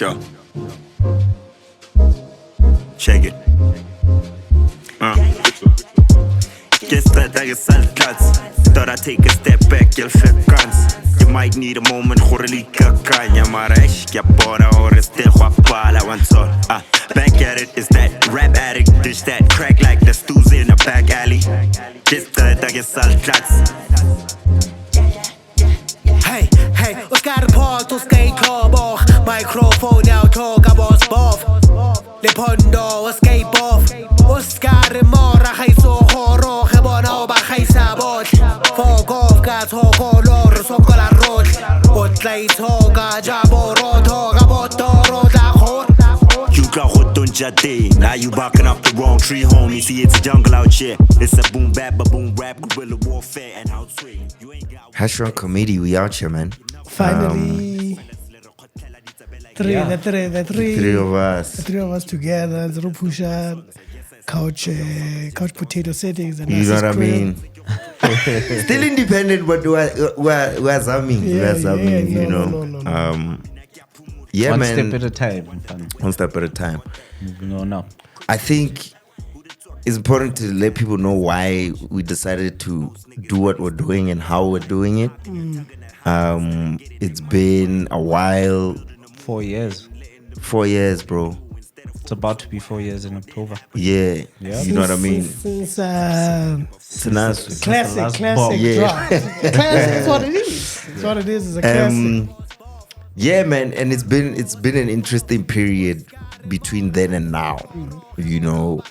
Sure. Check it. Guess that I get self-cuts. Thought I'd take a step back, you'll flip guns. You might need a moment, horribly kakanya. Mara ish, kya bora, or is te wapala, one soul. Back at it, is that rap addict dish that crack like the stews in a back alley. Guess that I get self-cuts. Hey, Oscar Paul to skate club microphone out talk about both. Le pondo skate off. Oscar Mora hay so horo hebona ba hay sabot. Fuck off got color so color road. But like talk jaboro talk about toro da hot. You got hot on jade. Now you barking up the wrong tree, homie. See, it's a jungle out here. It's a boom bap, a boom rap, guerrilla warfare, and how to you ain't got HashOne committee, we out here, man. Finally, three of us. The three of us together. Zero pusher, couch potato settings, and you know what I mean? Still independent, but we're zamming. You know. Yeah, one man. step at a time. One step at a time. No. I think it's important to let people know why we decided to do what we're doing and how we're doing it. It's been a while. 4 years. 4 years, bro. It's about to be 4 years in October. Yeah. You know what I mean? Since TSHENASU. classic Yeah. drop. Classic, that's what it is. That's what it is. It's a classic. Yeah, man, and it's been an interesting period between then and now. You know,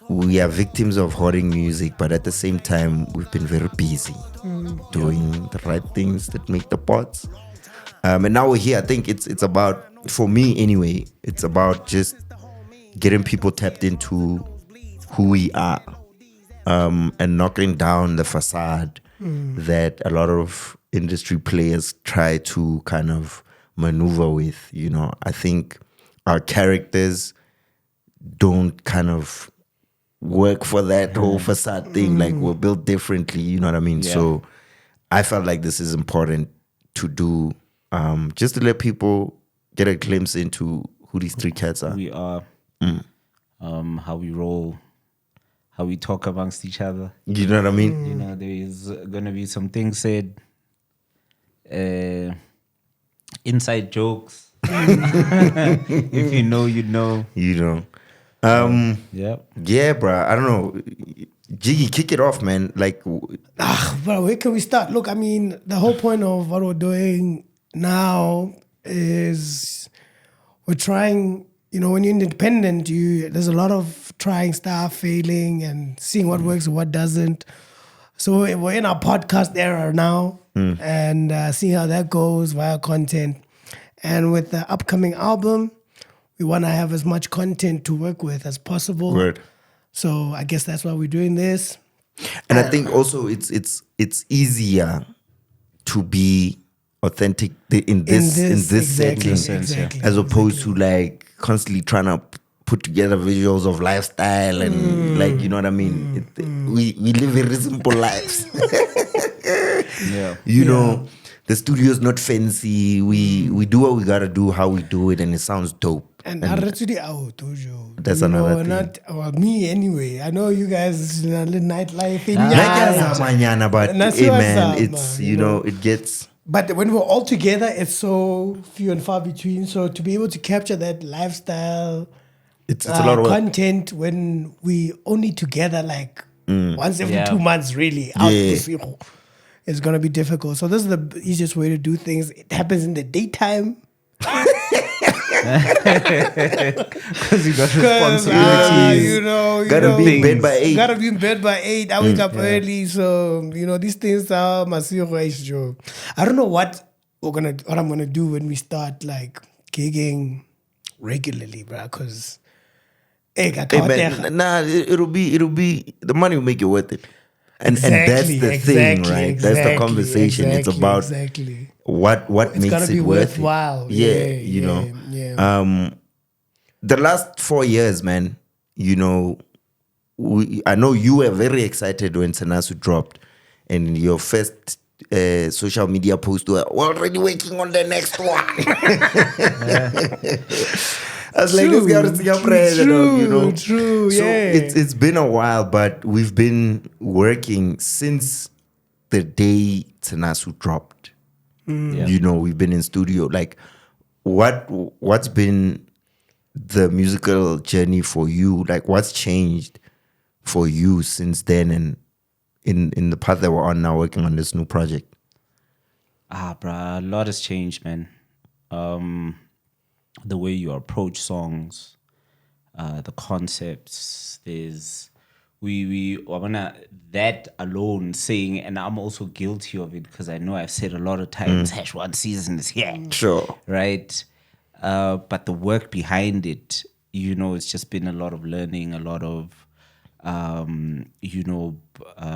we are victims of hoarding music, but at the same time, we've been very busy doing the right things that make the pots. And now we're here. I think it's about, for me anyway, it's about just getting people tapped into who we are, and knocking down the facade that a lot of industry players try to kind of maneuver with. You know, I think our characters don't kind of work for that whole facade thing. Like, we're built differently, you know what I mean? Yeah. So I felt like this is important to do, just to let people get a glimpse into who these three cats are. We are, how we roll, how we talk amongst each other. You know what I mean? You know, there is going to be some things said, inside jokes. If you know, you know. You know. Yeah, bro. I don't know. Jiggy, kick it off, man. Like, Bro, where can we start? Look, I mean, the whole point of what we're doing now is we're trying, you know, when you're independent, there's a lot of trying stuff, failing, and seeing what works and what doesn't. So we're in our podcast era now, and seeing how that goes via content. And with the upcoming album, we want to have as much content to work with as possible. word. So I guess that's why we're doing this. And I think also it's easier to be authentic in this exactly, setting, exactly, as opposed to like constantly trying to put together visuals of lifestyle and like, you know what I mean. We live very simple lives. yeah. You know, the studio's not fancy. We do what we gotta do, how we do it, and it sounds dope. And I read to the out, Tojo. That's You another know, thing. Not well, me anyway. I know you guys nightlife in But That's hey, what's man, up, it's man, you know, it gets. But when we're all together, it's so few and far between. So to be able to capture that lifestyle, It's a lot of work. content when we only together like once every 2 months, really. Out Yeah. this, it's gonna be difficult. So this is the easiest way to do things. It happens in the daytime. Because you got responsibilities. You know, Gotta be in bed by 8. Gotta be in bed by 8. I wake up early, so you know these things are masiro job. I don't know what I'm gonna do when we start like gigging regularly, bro. Because Hey, man, nah, it'll be the money will make it worth it. And that's the thing, right? That's the conversation. It's about what it's makes gotta it be worth worthwhile. it. Yeah, you know. The last 4 years, man, you know, I know you were very excited when TSHENASU dropped, and your first social media post, we're already working on the next one. I was like, this guy is your president, you know. True, So yeah. it's been a while, but we've been working since the day TSHENASU dropped. Yeah. You know, we've been in studio. Like, what's been the musical journey for you? Like, what's changed for you since then, and in the path that we're on now, working on this new project? Bruh, a lot has changed, man. The way you approach songs, the concepts. There's I wanna that alone saying, and I'm also guilty of it because I know I've said a lot of times, HashOne season is here. Sure. Right? But the work behind it, you know, it's just been a lot of learning, a lot of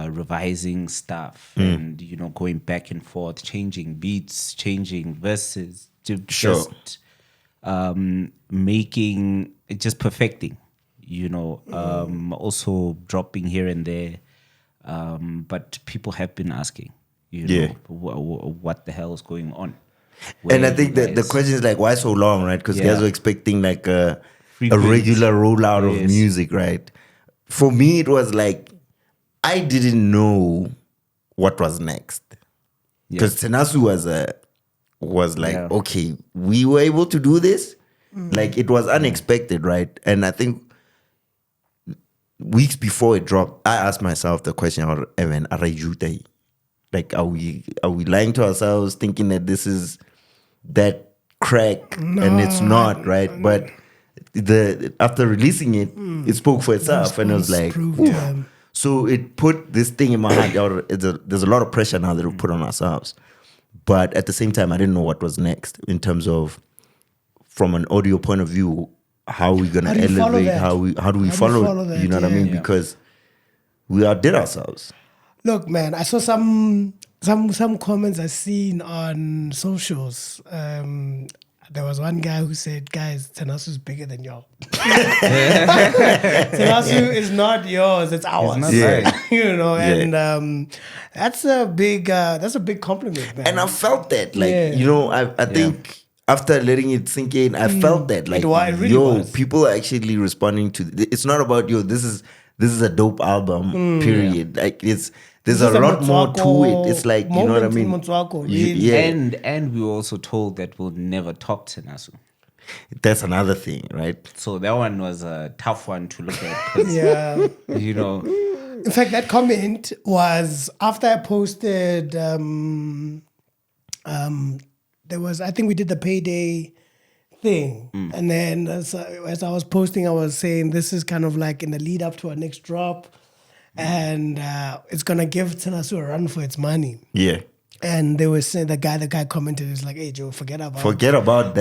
revising stuff, and going back and forth, changing beats, changing verses, to just making it, just perfecting, also dropping here and there, but people have been asking, what the hell is going on. And I think that the question is like, why so long, right? Because guys were expecting like a Frequent. regular rollout of Yes. music, right? For me, it was like, I didn't know what was next. Because TSHENASU was like, Yeah. okay, we were able to do this. Like, it was unexpected, right? And I think weeks before it dropped, I asked myself the question, Evan, like, are we lying to ourselves thinking that this is that crack and it's not, right? But after releasing it, it spoke for itself, and it was like, Proved, ooh. yeah. So it put this thing in my heart. There's a lot of pressure now that we put on ourselves, but at the same time, I didn't know what was next in terms of, from an audio point of view, how we gonna How do you follow elevate, that? how do we follow that? you know what I mean? Yeah. Because we outdid ourselves. Look, man, I saw some comments I seen on socials. There was one guy who said, guys, TSHENASU is bigger than y'all. TSHENASU is not yours, it's ours. not Yeah. And that's a big compliment, man. And I felt that, like, Yeah. I think after letting it sink in, I felt that, like, It really was. people are actually responding to. It's not about this is a dope album. Period. Like, there's a lot more to it. It's like, you know what I mean? Motswako, You- really. yeah, And we were also told that we'll never top TSHENASU. that's another thing, right? So that one was a tough one to look at. 'Cause, Yeah. Mm. In fact, that comment was after I posted. There was, I think we did the payday thing, and then as I was posting, I was saying this is kind of like in the lead up to our next drop, and it's gonna give TSHENASU a run for its money. Yeah. And they were saying the guy commented, is like, "Hey Joe, forget about that. Forget about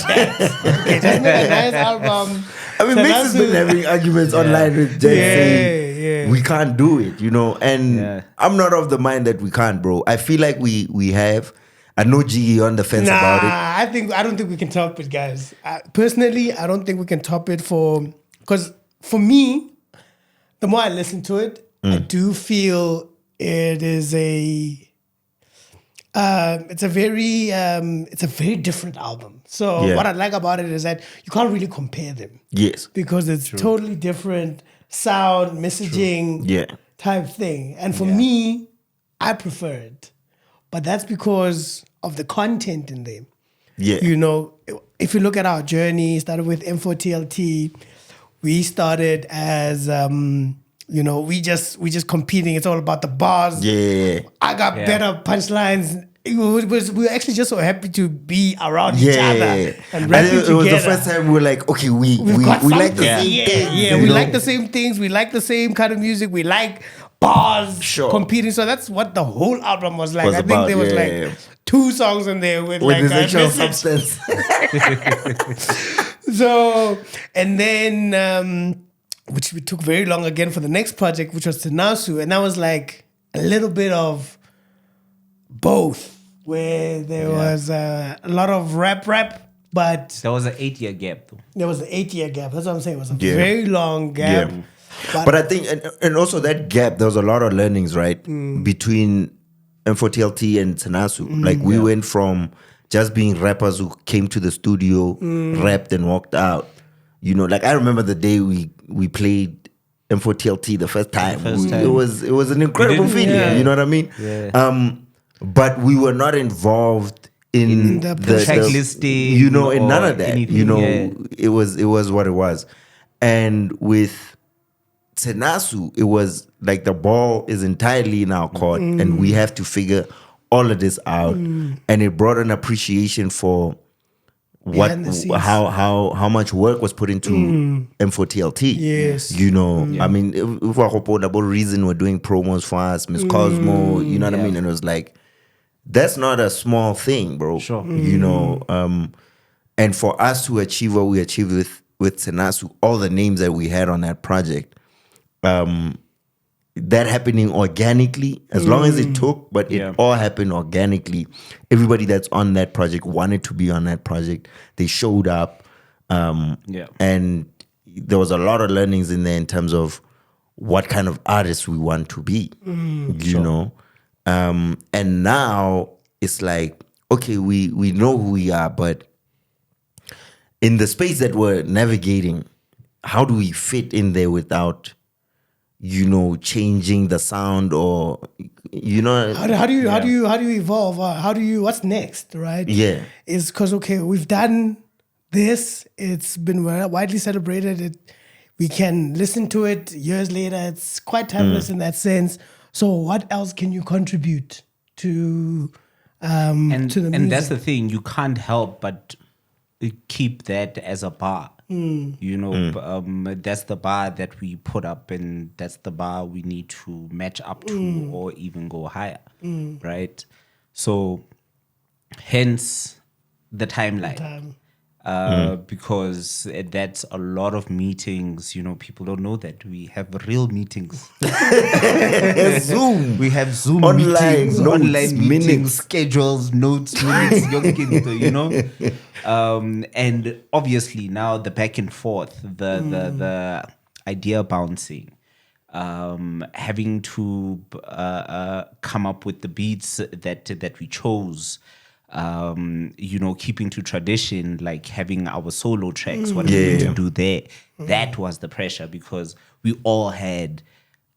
that. Okay, just make a nice album." I mean, Mix has been having arguments online with Jay saying yeah. we can't do it, and Yeah. I'm not of the mind that we can't, bro. I feel like we have. I know G on the fence about it. I don't think we can top it, guys. Personally, I don't think we can top it because for me, the more I listen to it, I do feel it is it's a very different album. So Yeah. what I like about it is that you can't really compare them Yes. because it's totally different sound, messaging Yeah. type thing. And for me, I prefer it. But that's because of the content in them. Yeah. If you look at our journey, started with M4TLT, we started as we just competing. It's all about the bars. Yeah. I got better punchlines. We were actually just so happy to be around each Yeah. other and rapping it was the together. first time we were like, okay, we got like the something. same thing. Yeah, we like the same things. We like the same kind of music. We like bars Sure. competing. So that's what the whole album was like. Was I think about, there was yeah. like 2 songs in there with like With this a actual message. substance. So, and then, which we took very long again for the next project, which was TSHENASU. And that was like a little bit of both, where there was a lot of rap, but There was an 8-year gap, though. there was an 8-year gap. That's what I'm saying. It was a Yeah. very long gap. Yeah. But I think, and also that gap, there was a lot of learnings, right? Between M4TLT and TSHENASU. Like we went from just being rappers who came to the studio, rapped and walked out. You know, like I remember the day we played M4TLT the first time. It was an incredible feeling. You know what I mean? Yeah. But we were not involved in the track listing, you know, in none or of that. anything, You know, yeah. it was what it was. And with TSHENASU, it was like the ball is entirely in our court, and we have to figure all of this out. And it brought an appreciation for what Behind the scenes. how much work was put into M4TLT. Yes. You know, I mean, if I hope about reason we're doing promos for us, Miss Cosmo, you know what I mean? And it was like, that's not a small thing, bro. Sure. You know, and for us to achieve what we achieved with TSHENASU, all the names that we had on that project, that happening organically, as long as it took, but it all happened organically. Everybody that's on that project wanted to be on that project. They showed up. And there was a lot of learnings in there in terms of what kind of artists we want to be, you know? And now it's like, okay, we know who we are, but in the space that we're navigating, how do we fit in there without, you know, changing the sound, or, you know, How do you evolve? What's next, right? Yeah. Is because, okay, we've done this. It's been widely celebrated. We can listen to it years later. It's quite timeless in that sense. So what else can you contribute to the music? And that's the thing, you can't help but keep that as a bar. You know, that's the bar that we put up, and that's the bar we need to match up to or even go higher, right? So hence the timeline. Because that's a lot of meetings. You know, people don't know that we have real meetings. Zoom. We have Zoom Online meetings, notes, online meetings, minutes. schedules, notes, minutes, you know. And obviously now the back and forth, the idea bouncing, having to come up with the beats that we chose. You know, keeping to tradition, like having our solo tracks, what are we going to do there? That was the pressure, because we all had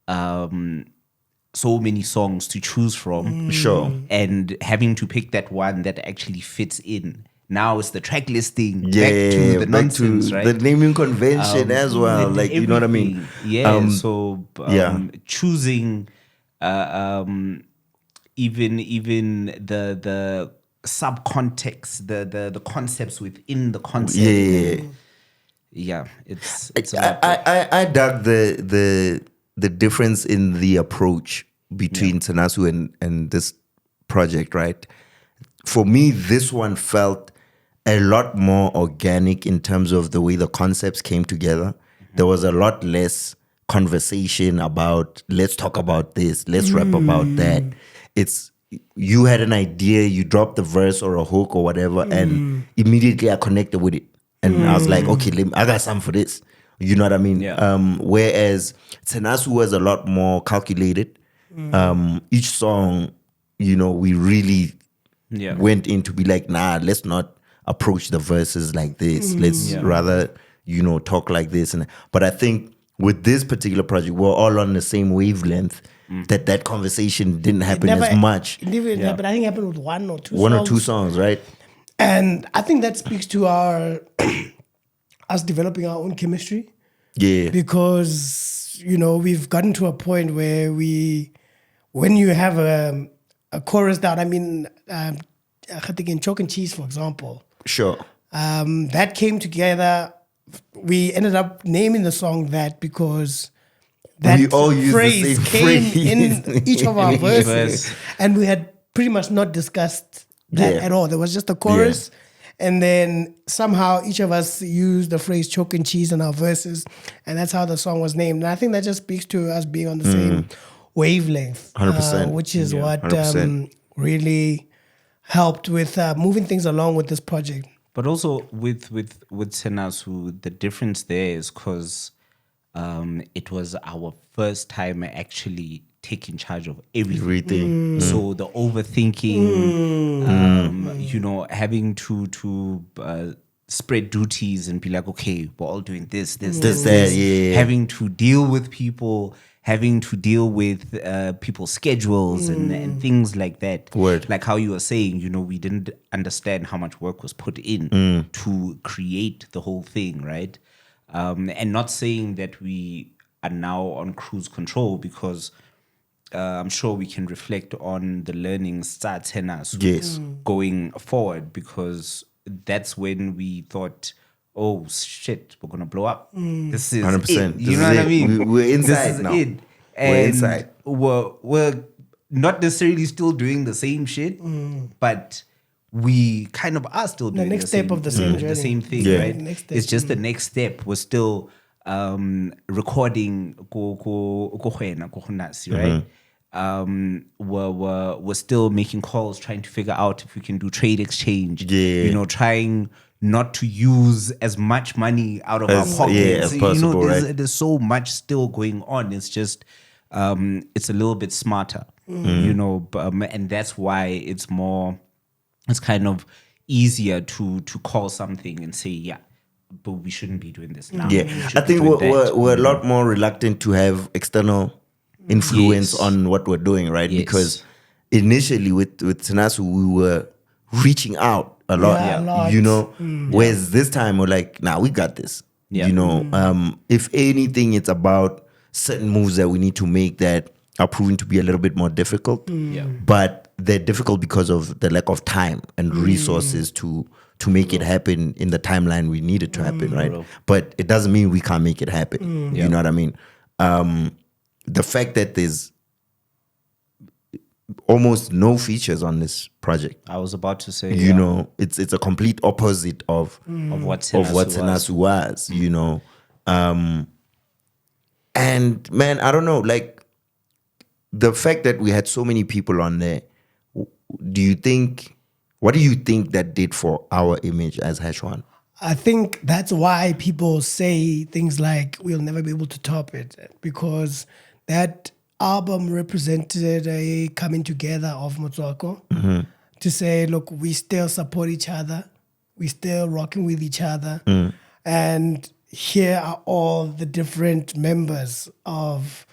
so many songs to choose from. Sure. And having to pick that one that actually fits in. Now it's the track listing, back to Yeah, the back nonsense, to right? the naming convention as well. and Like, you know what I mean? Yeah. So yeah. choosing even the subcontext, the concepts within the concept. Yeah, it's a lot. I dug the difference in the approach between TSHENASU and this project, right? For me, this one felt a lot more organic in terms of the way the concepts came together. There was a lot less conversation about, let's talk about this, let's rap about that. It's, you had an idea, you dropped the verse or a hook or whatever, and immediately I connected with it. And I was like, okay, I got something for this. You know what I mean? Yeah. Whereas TSHENASU was a lot more calculated. Each song, you know, we really went in to be like, nah, let's not approach the verses like this. Let's rather, you know, talk like this. But I think with this particular project, we're all on the same wavelength. That conversation didn't happen as much. It didn't happen. I think it happened with one or two songs, right? And I think that speaks to our us developing our own chemistry. Yeah. Because, you know, we've gotten to a point where when you have a chorus down, I mean, I think in Chalk and Cheese, for example. Sure. That came together. We ended up naming the song that because that we all used phrase the same came phrase. in each of our each verses. verse. And we had pretty much not discussed that at all. There was just a chorus. And then somehow each of us used the phrase chalk and cheese in our verses. And that's how the song was named. And I think that just speaks to us being on the same wavelength. 100%. Which is what 100%. really helped with moving things along with this project. But also with TSHENASU, the difference there is because it was our first time actually taking charge of everything. Everything. So the overthinking, having to spread duties and be like, okay, we're all doing this, that, yeah. having to deal with people, having to deal with people's schedules and things like that. Word. Like how you were saying, we didn't understand how much work was put in to create the whole thing, right? And not saying that we are now on cruise control, because I'm sure we can reflect on the learnings TSHENASU Yes. going forward, because that's when we thought, oh shit, we're gonna blow up. This is 100%. it. You know what I mean? We're inside this is now. it. And We're inside. We're not necessarily still doing the same shit, but we kind of are still doing next step of the same journey. the same thing, Yeah. right? Next step. It's just the next step. We're still recording right? We're still making calls, trying to figure out if we can do trade exchange. Yeah. Trying not to use as much money out of our pockets. as possible, right? There's so much still going on. It's just it's a little bit smarter, and that's why it's kind of easier to call something and say, yeah, but we shouldn't be doing this now. Yeah, We should I be think doing that. we're a lot more reluctant to have external influence Yes. on what we're doing, right? Yes. Because initially with TSHENASU, we were reaching out a lot, Yeah, a lot. Whereas this time we're like, nah, we got this. Yeah. If anything, it's about certain moves that we need to make that are proving to be a little bit more difficult. Yeah. But they're difficult because of the lack of time and resources to make it happen in the timeline we need it to happen, right? But it doesn't mean we can't make it happen. You know what I mean? The fact that there's almost no features on this project, I was about to say, it's a complete opposite of what TSHENASU was, and man, I don't know, like the fact that we had so many people on there, what do you think that did for our image as HashOne? I think that's why people say things like we'll never be able to top it, because that album represented a coming together of Motswako to say, look, we still support each other, we still rocking with each other, and here are all the different members of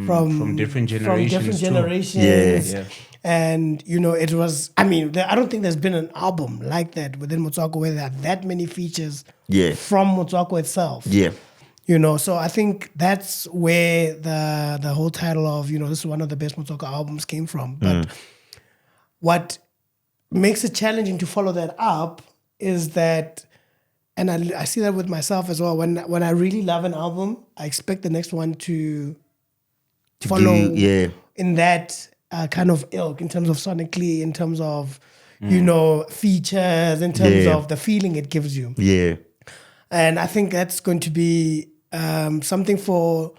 from different generations. Yeah. And it was, I don't think there's been an album like that within Motswako where there are that many features from Motswako itself. So I think that's where the whole title of this is one of the best Motswako albums came from. But what makes it challenging to follow that up is that, and I see that with myself as well, when I really love an album, I expect the next one to follow in that kind of ilk, in terms of sonically, in terms of features, in terms of the feeling it gives you. And I think that's going to be something for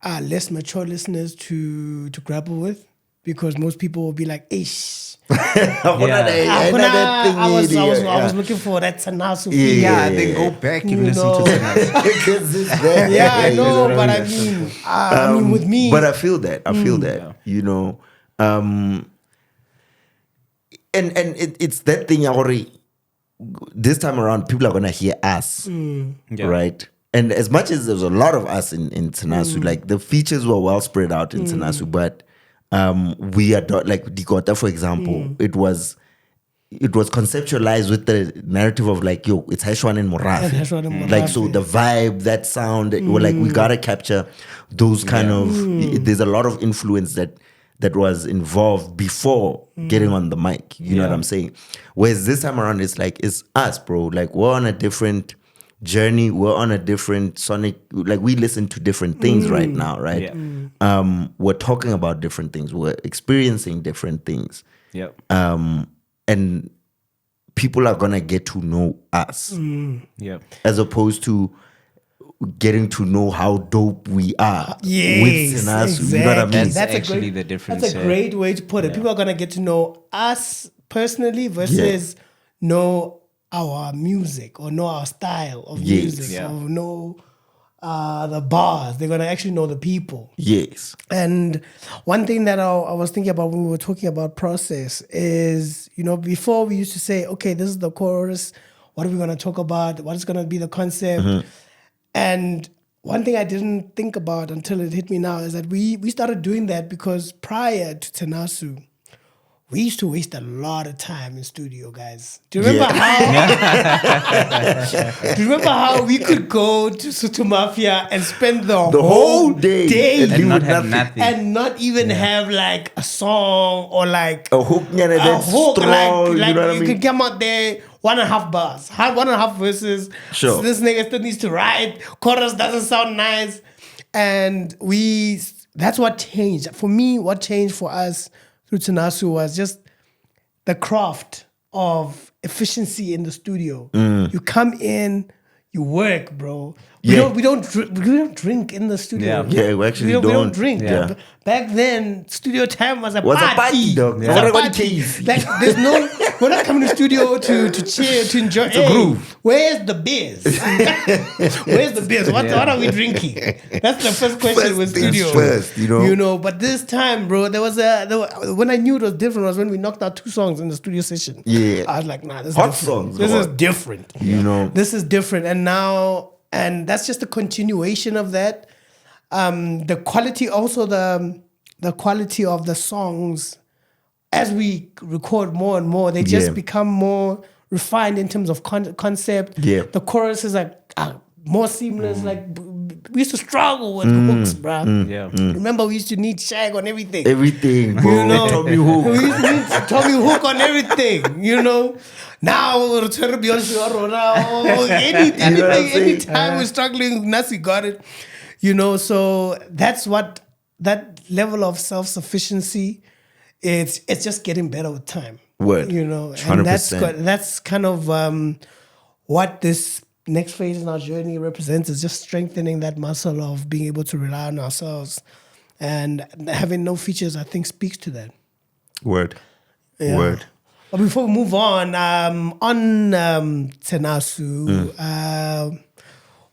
less mature listeners to grapple with, because most people will be like, "Ish." I was looking for that TSHENASU feeling. Then go back and listen to TSHENASU. I know, but I mean, with me. But I feel that. And it's that thing already. This time around, people are gonna hear us, right? And as much as there's a lot of us in TSHENASU, like the features were well spread out in TSHENASU, but we are like Dikota, for example. It was conceptualized with the narrative of like, yo, it's HashOne and Morafi. Like, so the vibe, that sound, we're like, we gotta capture those kind of. There's a lot of influence that was involved before getting on the mic. You know what I'm saying? Whereas this time around, it's like, it's us, bro. Like, we're on a different journey. We're on a different sonic, like we listen to different things right now, right? We're talking about different things. We're experiencing different things. And people are going to get to know us. As opposed to getting to know how dope we are with TSHENASU. Exactly. You know what I mean? That's actually the difference. That's a great way to put it. People are going to get to know us personally versus know our music or know our style of music or know the bars. They're gonna actually know the people. Yes. And one thing that I was thinking about when we were talking about process is, before we used to say, okay, this is the chorus. What are we going to talk about? What is going to be the concept? And one thing I didn't think about until it hit me now is that we started doing that because prior to TSHENASU, we used to waste a lot of time in studio, guys. Do you remember Do you remember how we could go to Sutu Mafia and spend the whole day and not have nothing, and not even have like a song or like a hook, strong, like you know what I mean? could come out there 1.5 bars, 1.5 verses. Sure. So this nigga still needs to write. Chorus doesn't sound nice, and that's what changed for me. What changed for us through TSHENASU was just the craft of efficiency in the studio. You come in, you work, bro. We don't drink in the studio. Yeah, we actually we don't drink. Yeah. Back then, studio time was a Was party. a party, dog. Yeah. Yeah. Like there's we're not coming to the studio to chill, to enjoy. It's a groove. Where's the beers? Where's the beers? What are we drinking? That's the first question with studio. First, But this time, bro, there was when I knew it was different was when we knocked out 2 songs in the studio session. Yeah. I was like, nah, this is Hot different. songs, This bro. is different. This is different. And now, and that's just a continuation of that. The quality, also the quality of the songs as we record more and more, they just become more refined in terms of concept. Yeah. The chorus is like more seamless. Like we used to struggle with hooks, bro. Remember, we used to need shag on everything. Everything, bro. Tommy Hook. We used to need Tommy Hook on everything, Now, anytime we're struggling, Nasi got it. So that's what that level of self-sufficiency. It's just getting better with time. Word. And 100%. that's kind of what this next phase in our journey represents, is just strengthening that muscle of being able to rely on ourselves, and having no features, I think, speaks to that. Word. Yeah. Word. But before we move on TSHENASU,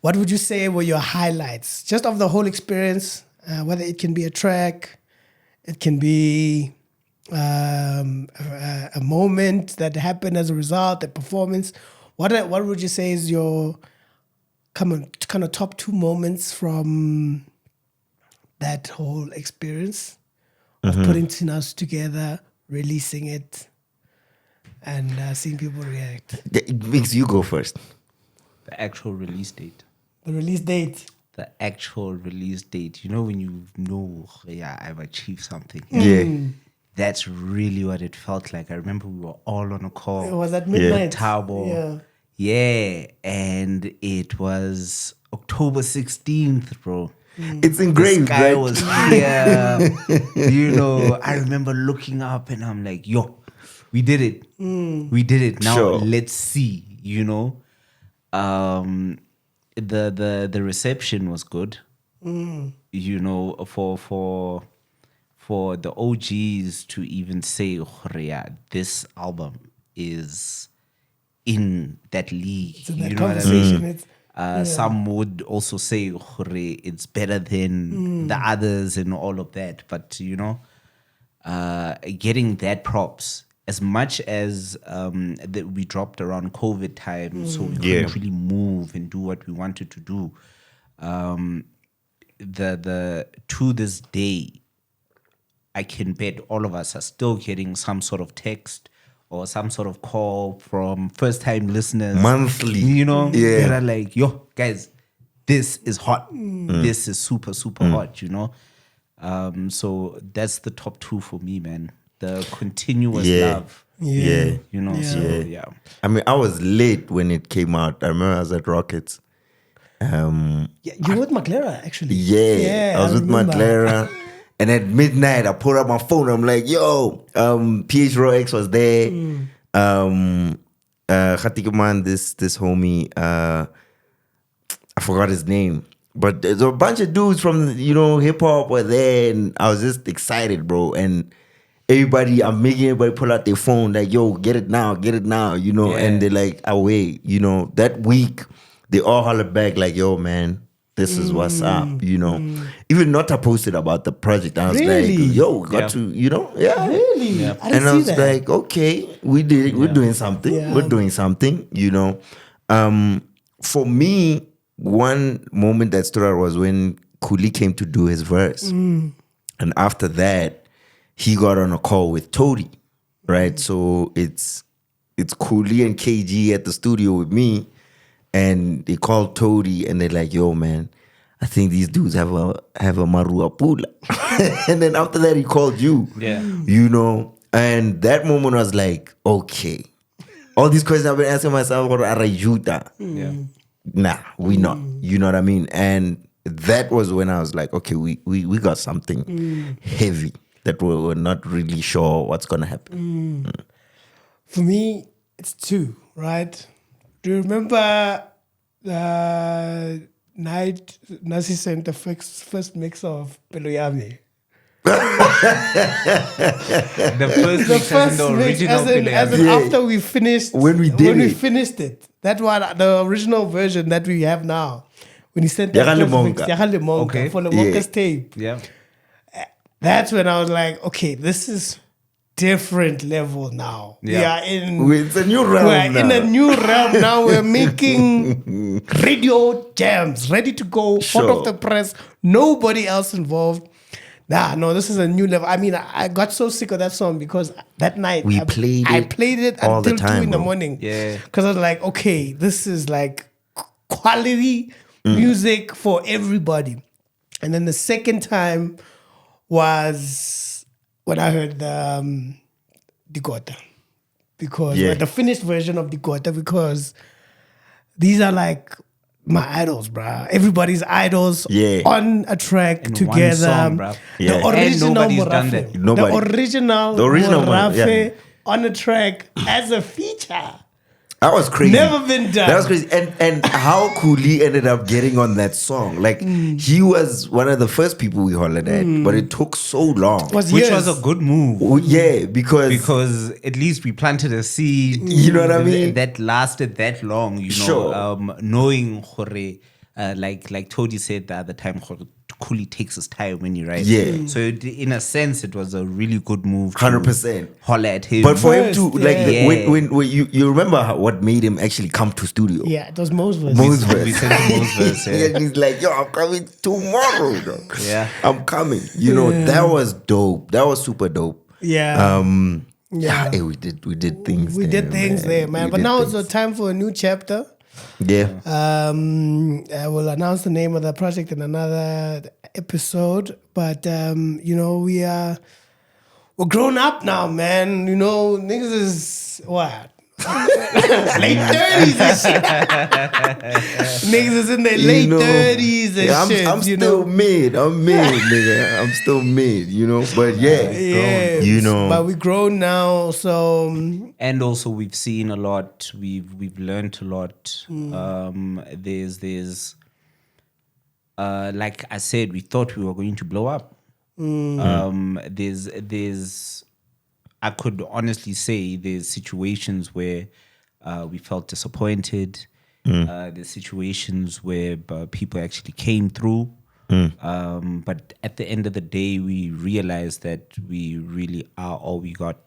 what would you say were your highlights just of the whole experience? Whether it can be a track, it can be a moment that happened as a result, a performance. What would you say is your kind of top 2 moments from that whole experience of putting TSHENASU together, releasing it, and seeing people react? It makes you go first. the actual release date. The release date. The actual release date. When you know, I've achieved something. Yeah. That's really what it felt like. I remember we were all on a call. It was at midnight. Tabo. Yeah. And it was October 16th, bro. It's engraved, This guy right? was here. I remember looking up and I'm like, yo, we did it. We did it. Now Sure. let's see, the reception was good. For the OGs to even say, this album is in that league. It's in that You know what I conversation. mean? Some would also say it's better than the others and all of that. But, getting that props, as much as that we dropped around COVID time, so we couldn't really move and do what we wanted to do. To this day, I can bet all of us are still getting some sort of text or some sort of call from first-time listeners. Monthly. That are like, yo, guys, this is hot. This is super, super hot, So that's the top 2 for me, man. The continuous love. Yeah. I mean, I was late when it came out. I remember I was at Rockets. You were with McLaren, actually. Yeah, I was with remember. McLaren. And at midnight, I pulled up my phone. I'm like, yo, PH Raw X was there. Khatikuman, this homie, I forgot his name. But there's a bunch of dudes from, hip hop were there. And I was just excited, bro. And I'm making everybody pull out their phone, like, yo, get it now. And they're like, away. That week, they all hollered back, like, yo, man, This is what's up, you know. Even not posted about the project. I was Really? like, yo, got to, you know, yeah. Really? Yeah. I didn't And I see was that. like, okay, we're doing something. Yeah. We're doing something, you know. For me, one moment that stood out was when Kuli came to do his verse. And after that, he got on a call with Toady, right? So it's Kuli and KG at the studio with me, and they called Toady and they're like, yo, man, I think these dudes have a Marua Pula. And then after that, he called you. Yeah. You know, and that moment was like, okay. All these questions I've been asking myself, what are Juta? Yeah. Nah, we not. You know what I mean? And that was when I was like, okay, we got something heavy that we're not really sure what's gonna happen. For me, it's two, right? Do you remember the night Nasi sent the first mix of Peluyami? The first mix as in the original as in Yeah. after we finished When we did it. finished it. That one, the original version that we have now. When he sent that Yakale first mix, Monka. Yakale Monka, Okay. for the Yeah. Monka's tape. Yeah. That's when I was like, okay, this is different level now. We Yeah. are in It's a new realm we're in now. a new realm now. We're making radio jams ready to go, hot Sure. off the press. Nobody else involved. No, this is a new level. I mean, I got so sick of that song because that night We I played played it all the until time, 2 in the bro. morning. Yeah. Because I was like, okay, this is like quality music for everybody. And then the second time was when I heard the Digota. Because Yeah. the finished version of Digota, because these are like my idols, bruh. Everybody's idols Yeah. on a track In one together. song, bruh. Yeah. The And original nobody's done Morafe. that. Nobody. The original one, Morafe yeah. on a track as a feature. That was crazy. Never been done. That was crazy. And how Kuli ended up getting on that song. Like, he was one of the first people we hollered at, but it took so long. Was Which years. was a good move. Yeah, because At least we planted a seed. You know what I mean? That lasted that long, you know. Sure. Knowing Hore, like Todi said the other time, Kuli takes his time when he writes. Yeah. So in a sense, it was a really good move. to 100%. Holler at him. But for him to, First, like, yeah. when you remember what made him actually come to studio? Yeah, it was Mo's verse. Mo's we verse. sent him Mo's verse, yeah. And he's like, yo, I'm coming tomorrow, dog. Yeah. I'm coming. You know, that was dope. That was super dope. Yeah. Yeah, hey, we did things. We did things there, man. We But did now things. it's a time for a new chapter. Yeah. I will announce the name of the project in another episode. But we're grown up now, man. You know, niggas is what? Late 30s and shit. Niggas is in their late 30s and yeah, shit. I'm you still know? mid. I'm mid, nigga. I'm still mid, you know. But yeah, Yeah, you know. But we grown now, so And also we've seen a lot. We've learned a lot. There's like I said, we thought we were going to blow up. There's I could honestly say there's situations where we felt disappointed. There's situations where people actually came through. But at the end of the day, we realized that we really are all we got.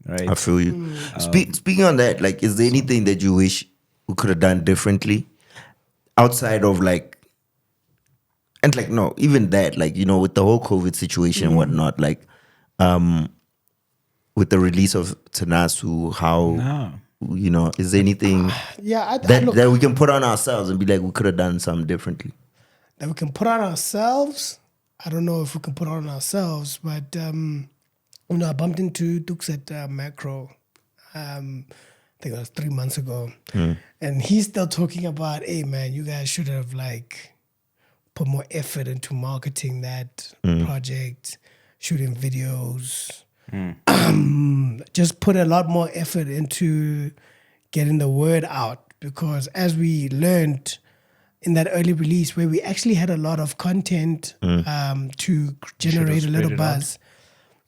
Right? I feel you. Speaking on that, like, is there anything that you wish we could have done differently outside of like, and like, no, even that, like, you know, with the whole COVID situation and whatnot, like, with the release of TSHENASU, how, you know, is there anything yeah, that we can put on ourselves and be like, we could have done something differently? that we can put on ourselves. I don't know if we can put on ourselves, but I bumped into Dukes at Macro. I think it was 3 months ago, and he's still talking about, hey man, you guys should have like put more effort into marketing that project, shooting videos. Just put a lot more effort into getting the word out, because as we learned in that early release where we actually had a lot of content to generate a little buzz,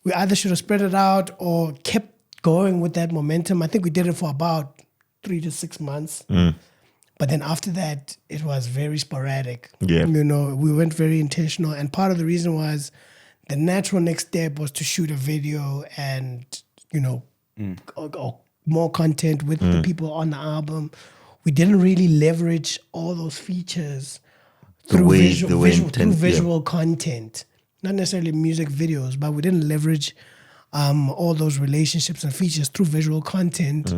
we either should have spread it out or kept going with that momentum. I think we did it for about 3 to 6 months. But then after that, it was very sporadic. Yeah. You know, we weren't very intentional. And part of the reason was the natural next step was to shoot a video and, you know, or more content with the people on the album. We didn't really leverage all those features through visual content, not necessarily music videos, but we didn't leverage all those relationships and features through visual content,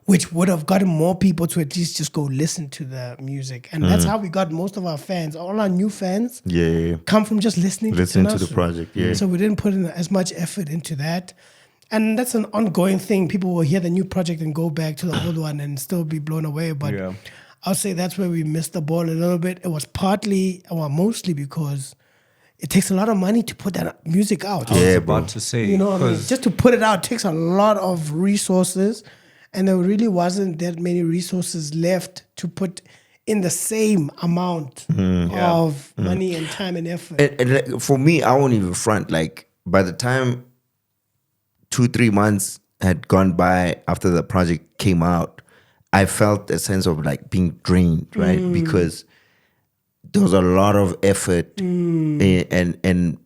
which would have gotten more people to at least just go listen to the music. And that's how we got most of our fans. All our new fans come from just listening to the project. Yeah. So we didn't put in as much effort into that. And that's an ongoing thing. People will hear the new project and go back to the old one and still be blown away. But I'll say that's where we missed the ball a little bit. It was mostly because it takes a lot of money to put that music out. I was about to say. You know what I mean? Just to put it out takes a lot of resources. And there really wasn't that many resources left to put in the same amount of money and time and effort. And for me, I won't even front. Like, by the time 2-3 months had gone by after the project came out, I felt a sense of like being drained, right? Because there was a lot of effort, and in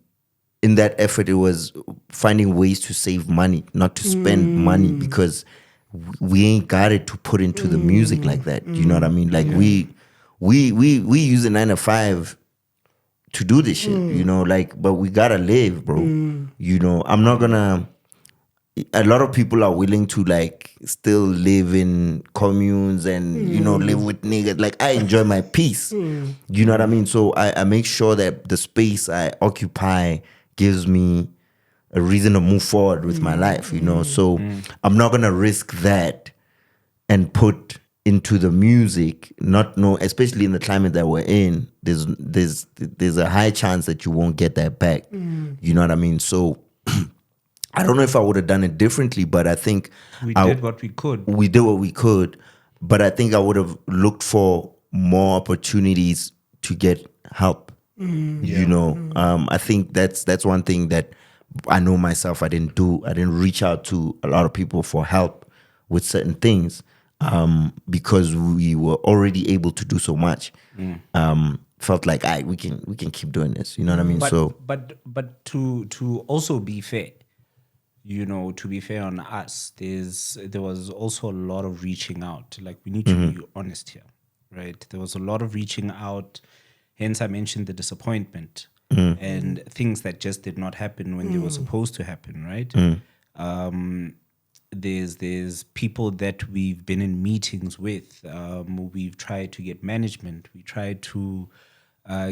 that effort, it was finding ways to save money, not to spend money, because we ain't got it to put into the music like that. You know what I mean? Like we use a 9 to 5 to do this shit, you know, like, but we gotta live, bro. You know, I'm not gonna. A lot of people are willing to like still live in communes and you know live with niggas. Like I enjoy my peace, you know what I mean. So I make sure that the space I occupy gives me a reason to move forward with my life, you know. So I'm not gonna risk that and put into the music. Especially in the climate that we're in. There's a high chance that you won't get that back. You know what I mean. So. I don't know if I would have done it differently, but I think we did what we could. We did what we could, but I think I would have looked for more opportunities to get help. You know, I think that's one thing that I know myself I didn't do. I didn't reach out to a lot of people for help with certain things because we were already able to do so much. Felt like we can keep doing this. You know what I mean? But to also be fair. You know, to be fair on us, there was also a lot of reaching out. Like, we need to be honest here, right? There was a lot of reaching out. Hence, I mentioned the disappointment and things that just did not happen when they were supposed to happen, right? There's people that we've been in meetings with. We've tried to get management. We tried to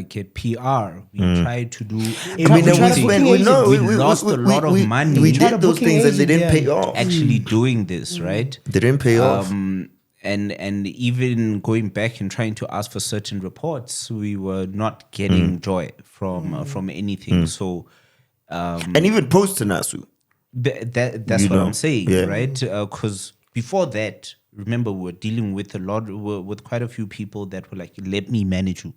get PR. We tried to do everything. We lost a lot of money. We did those things and they didn't pay off. Actually doing this, right? They didn't pay off. And even going back and trying to ask for certain reports, we were not getting joy from anything. So, and even post TSHENASU. That's what I'm saying, right? Because before that, remember, we were dealing with with quite a few people that were like, let me manage you.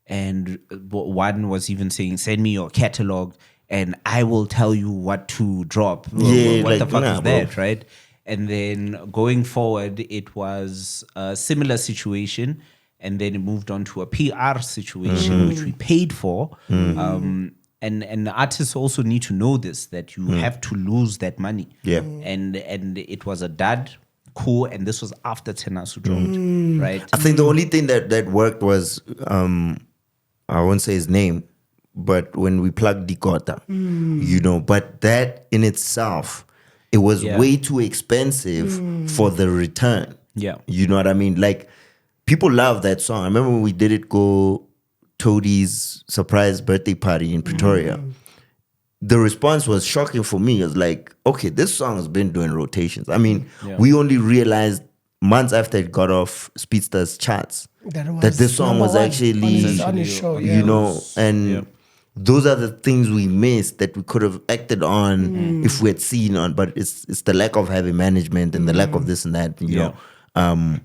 And one was even saying, send me your catalog and I will tell you what to drop. What the fuck is that, bro? Right? And then going forward, it was a similar situation. And then it moved on to a PR situation, which we paid for. And artists also need to know this, that you have to lose that money. And it was a dud, cool, and this was after TSHENASU dropped, right? I think the only thing that worked was, I won't say his name, but when we plugged Dikota, you know, but that in itself, it was way too expensive for the return. You know what I mean? Like, people love that song. I remember when we did it Toadie's surprise birthday party in Pretoria. The response was shocking for me. It was like, okay, this song has been doing rotations. I mean, we only realized months after it got off Speedster's charts that this song was actually, on his show, you know, and those are the things we missed that we could have acted on if we had seen on. But it's the lack of having management and the lack of this and that, you know.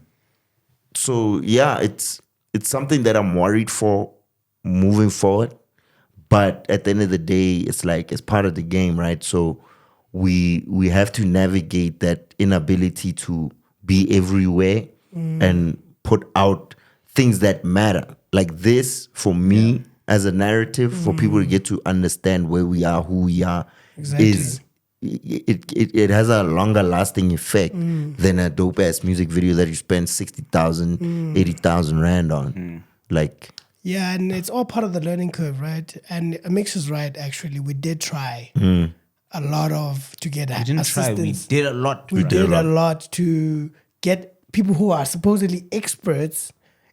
So yeah, it's something that I'm worried for moving forward. But at the end of the day, it's like, it's part of the game, right? So we have to navigate that inability to be everywhere and put out things that matter. Like this, for me, as a narrative, for people to get to understand where we are, who we are, is it has a longer lasting effect than a dope ass music video that you spend 60,000, 80,000 rand on. Like, yeah, and it's all part of the learning curve, right? And Mix is right, actually. We did try a lot to get We didn't try. We did a lot. We did a lot to get people who are supposedly experts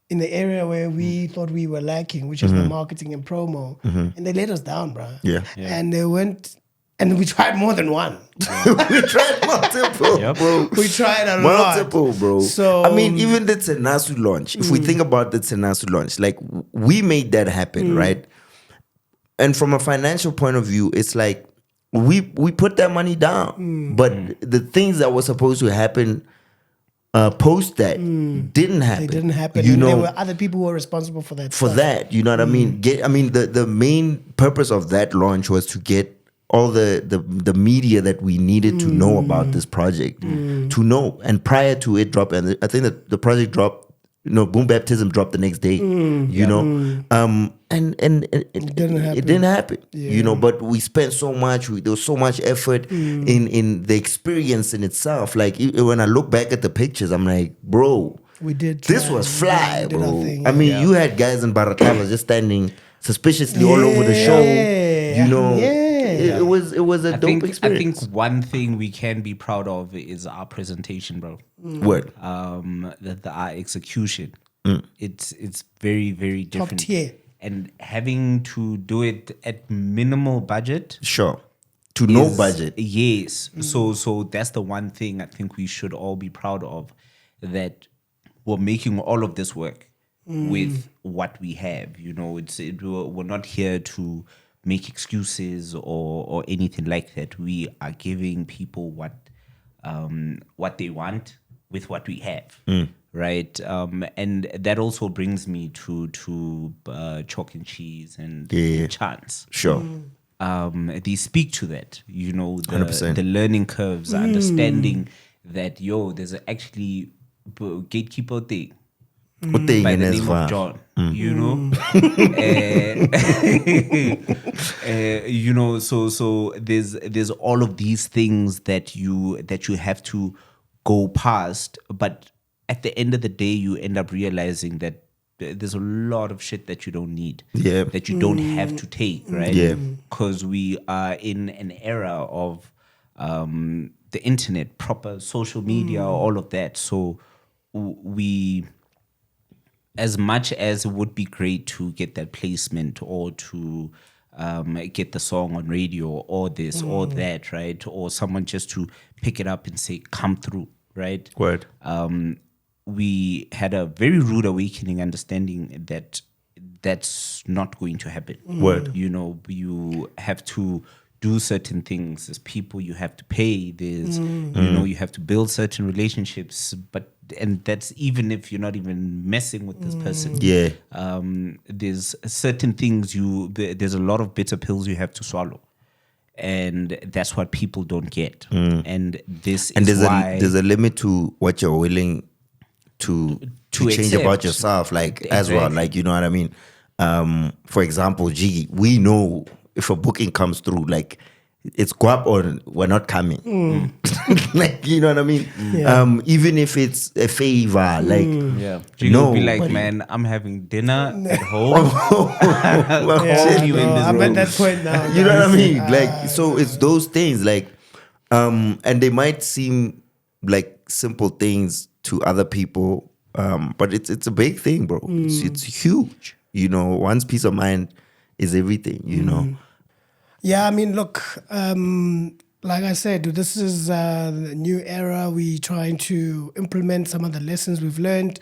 in the area where we thought we were lacking, which is the marketing and promo. And they let us down, bro. Yeah. And they went, and we tried more than one. we tried multiple, bro. We tried a multiple, lot. bro. So I mean, even the TSHENASU launch, if we think about the TSHENASU launch, like we made that happen, right? And from a financial point of view, it's like we put that money down. But the things that were supposed to happen post that didn't happen. They didn't happen. You and know, there were other people who were responsible for that. for that, you know what I mean? The main purpose of that launch was to get all the media that we needed to know about this project, to know. And prior to it dropping, I think that the project dropped, Boom Baptism dropped the next day, you know, and it didn't happen. It didn't happen, you know. But we spent so much. There was so much effort in the experience in itself. Like when I look back at the pictures, I'm like, bro, We did. this try. was fly, We did our bro. thing, I mean, yeah. you had guys in Baratava just standing suspiciously all over the show. You know, it was a dope experience. I think one thing we can be proud of is our presentation, bro. Word. Our execution. It's very, very different. Top tier. And having to do it at minimal budget. Sure. To no budget. Yes. So that's the one thing I think we should all be proud of, that we're making all of this work with what we have. You know, we're not here to make excuses or anything like that. We are giving people what they want with what we have. Right. And that also brings me to Chalk and Cheese and Chance. Sure. They speak to that, you know, 100%. the learning curves, understanding that there's actually gatekeeper thing by the name of John, you know. You know, so there's all of these things that you have to go past, but at the end of the day, you end up realizing that there's a lot of shit that you don't need, that you don't have to take, right? Because we are in an era of the internet, proper social media, all of that. So we, as much as it would be great to get that placement or to get the song on radio or this or that, right? Or someone just to pick it up and say, come through, right? Word. We had a very rude awakening, understanding that that's not going to happen. Word. You know, you have to do certain things. There's people you have to pay. There's, you know, you have to build certain relationships. And that's even if you're not even messing with this person. Yeah. There's certain things there's a lot of bitter pills you have to swallow. And that's what people don't get. And this is why there's a limit to what you're willing to change accept. about yourself, like as well, like, you know what I mean. For example, Jiggy, we know if a booking comes through, like it's guap or we're not coming. Like, you know what I mean. Even if it's a favor, like Jiggy will be like, man, I'm having dinner at home. I'm at that point now. You know what I mean? Like, so it's those things, like, and they might seem like simple things to other people, but it's a big thing, bro. It's huge. You know, one's peace of mind is everything, you know. Yeah, I mean, look, like I said, this is the new era. We're trying to implement some of the lessons we've learned.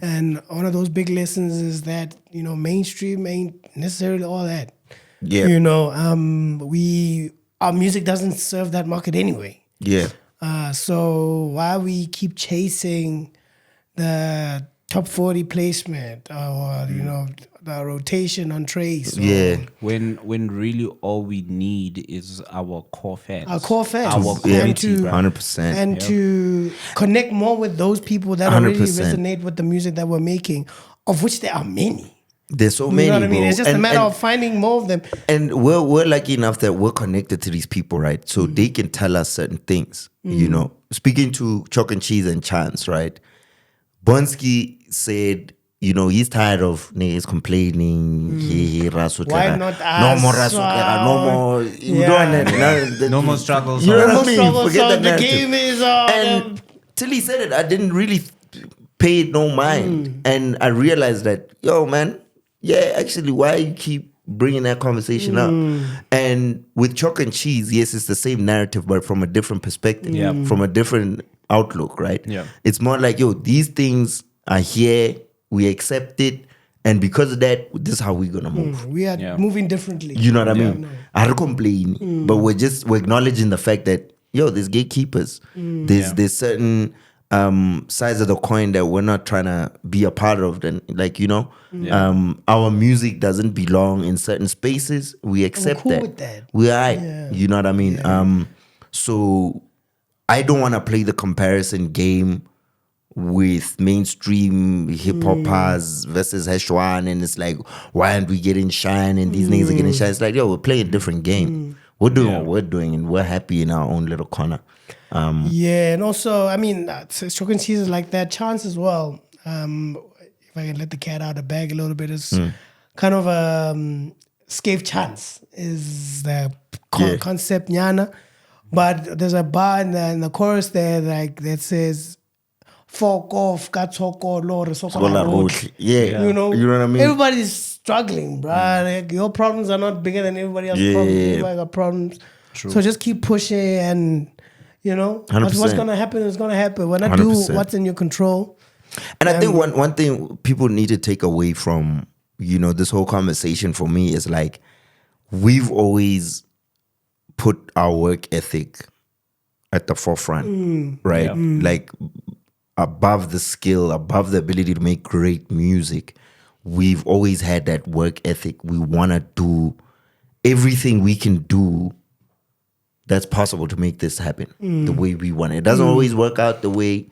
And one of those big lessons is that, you know, mainstream ain't necessarily all that. Yeah. You know, our music doesn't serve that market anyway. Yeah. So why we keep chasing the top 40 placement or you know the rotation on Trace. Yeah. When really all we need is our core fans. Our core fans. Our Yeah, community, bruh. 100%. And to connect more with those people that already 100%. resonate with the music that we're making, of which there are many. There's so You many, know what I mean? bro. It's just a matter of finding more of them. And we're lucky enough that we're connected to these people, right? So they can tell us certain things, you know. Speaking to Chalk and Cheese and Chance, right? Bonsky said, you know, he's tired of niggas complaining. Why not us? No more Rasukera, no more. You don't No more struggles. You know No what I mean? struggles, Forget so that the narrative. game is And till he said it, I didn't really pay it no mind. And I realized that, yo, man, yeah, actually, why you keep bringing that conversation up? And with Chalk and Cheese, yes, it's the same narrative, but from a different perspective, from a different outlook, right? Yeah. It's more like, yo, these things are here, we accept it, and because of that, this is how we're gonna move. we are moving differently. You know what I mean? I don't complain, but we're acknowledging the fact that, yo, there's gatekeepers. There's certain sides of the coin that we're not trying to be a part of. And like, you know, our music doesn't belong in certain spaces. We accept cool that. with that. We're right. You know what I mean? So I don't want to play the comparison game with mainstream hip hoppers versus HashOne, and it's like, why aren't we getting shine and these niggas are getting shine? It's like, yo, we're playing a different game. We're doing what we're doing, and we're happy in our own little corner. Yeah, and also, I mean, Chalk and Cheese is like that. Chance as well. If I can let the cat out of the bag a little bit, is kind of a Scave Chance is the concept, Nyana. But there's a bar in the chorus there like that says, "Fuck off, katsoko lore sokola." Yeah. You know what I mean? Everybody's struggling, bruh. Like, your problems are not bigger than everybody else's problems. Everybody got problems. So just keep pushing, and you know what's 100%. gonna happen is gonna happen. When I do 100%. what's in your control. And I think one thing people need to take away from, you know, this whole conversation for me is like, we've always put our work ethic at the forefront, right? Like above the skill, above the ability to make great music. We've always had that work ethic. We want to do everything we can do that's possible to make this happen the way we want it. It doesn't always work out the way,